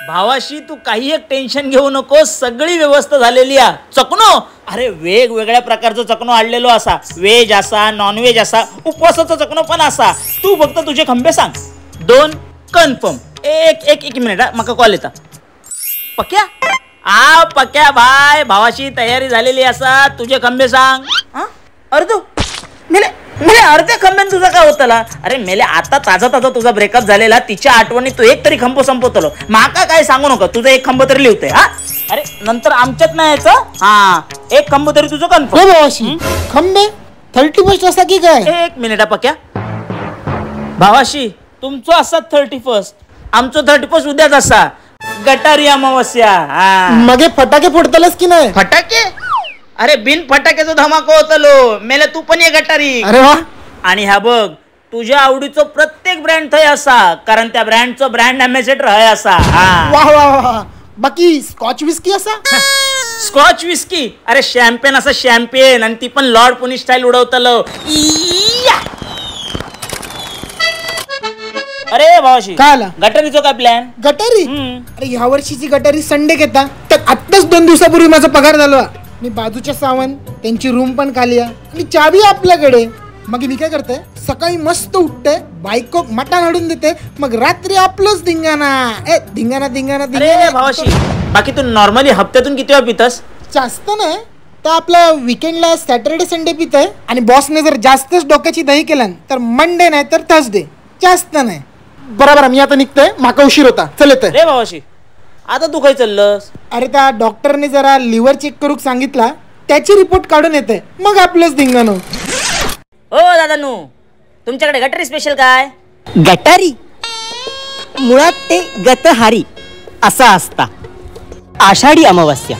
भावाशी तू काही एक टेन्शन घेऊ नको, सगळी व्यवस्था झालेली आहे. चकनो अरे वेगवेगळ्या प्रकारचं चकनो आणलेलो असा, व्हेज असा, नॉनव्हेज असा, उपवासाचा चकनो पण असा. तू फक्त तुझे खंबे सांग, 2 कन्फर्म. एक मिनिट मका कॉल येता. पक्या पक्या भाई, भावाशी तयारी झालेली असा, तुझे खंबे सांग. अरे तू मेले अर्ध्या खंब्यान तुझा काय होतला? अरे मेले आता ताजा तुझा ब्रेकअप झालेला, तिच्या आठवणी तू एक तरी खंब संपवतलो. माका काय सांगू नको, तुझं एक खंब तरी लिहतोय. हा अरे नंतर आमच्यात नाही यायचं. हा एक खंब तरी तुझं कन्फर्म. भावाशी खंबे 31 असा की काय? एक मिनिट पक्या. भावाशी तुमचं असा 31, आमचं 31 उद्याच असा. गटारी अमावस्या. हा मगे फटाके फोडतलस की नाही? फटाके? अरे बिन फटाक्याचं धमाका होतलो मेले, तू पण ये गटारी. अरे वा. आणि हा बघ, तुझ्या आवडीचं प्रत्येक ब्रँड थंय असा, कारण त्या ब्रँडचं ब्रँड अम्बॅसेडर आहे असा. वाह वाह वाह. बाकी स्कॉच विस्की असा? Scotch whisky? अरे शॅम्पेन असा, शॅम्पेन, आणि ती पण लॉर्ड पुनी स्टाईल उडवतलो. अरे भावाशी काय आला? गटारीचं काय प्लॅन? गटारी? अरे ह्या वर्षीची गटारी संडे घेता, तर आत्ताच 2 दिवसापूर्वी माझा पगार झाला. मी बाजूच्या सावंत त्यांची रूम पण खाली आहे आणि चाबी आपल्याकडे. मग मी काय करते, सकाळी मस्त उठते, बायको मटण हाडून देते, मग रात्री आपलंच धिंगाणा. धिंगाणा धिंगाणा अरे धिंगाणा. भावाशी बाकी तू नॉर्मली हप्त्यातून किती वेळा पितस? जास्त नाही, तर आपला विकेंडला सॅटर्डे संडे पित आहे. आणि बॉसने जर जास्तच डोक्याची दही केलं तर मंडे नाही तर थर्सडे. जास्त नाही. बरोबर, मी आता निघतोय, माका उशीर होता. चल येतोय. रे भावाशी आता तू काय चाललंस? अरे त्या डॉक्टरने जरा लिव्हर चेक करूक सांगितला, त्याची रिपोर्ट काढून येते, मग आपलंच धिंगाणं. हो दादानू, तुमच्याकडे गटारी स्पेशल काय? गटारी मुळात ते गतहारी असा असता. आषाढी अमावस्या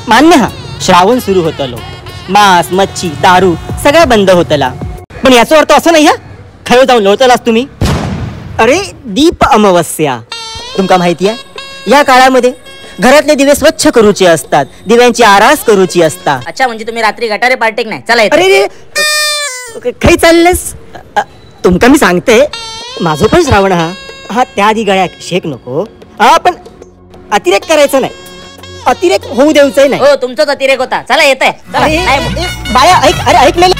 मान्य. हा श्रावण सुरू होतलो, मांस मच्छी दारू सगळं बंद होतला. पण याचा अर्थ असं नाही हा खरं जाऊन लोळतलास तुम्ही. अरे दीप अमावस्या तुमका माहिती आहे, या काळामध्ये घरातले दिवे स्वच्छ करूचे असतात, दिव्यांची आरास करूची असता. अच्छा, म्हणजे तुम्ही रात्री गटारी पार्टीक नाही? चला अरे रे काही चाललेस? तुमका मी सांगते, माझं पण श्रावण हा त्या आधी गळ्यात शेक नको. हा पण अतिरेक करायचा नाही, अतिरेक होऊ द्यायचा नाही. हो तुमचाच अतिरेक होता. चला येत आहे. बाया ऐक, अरे ऐक नाही.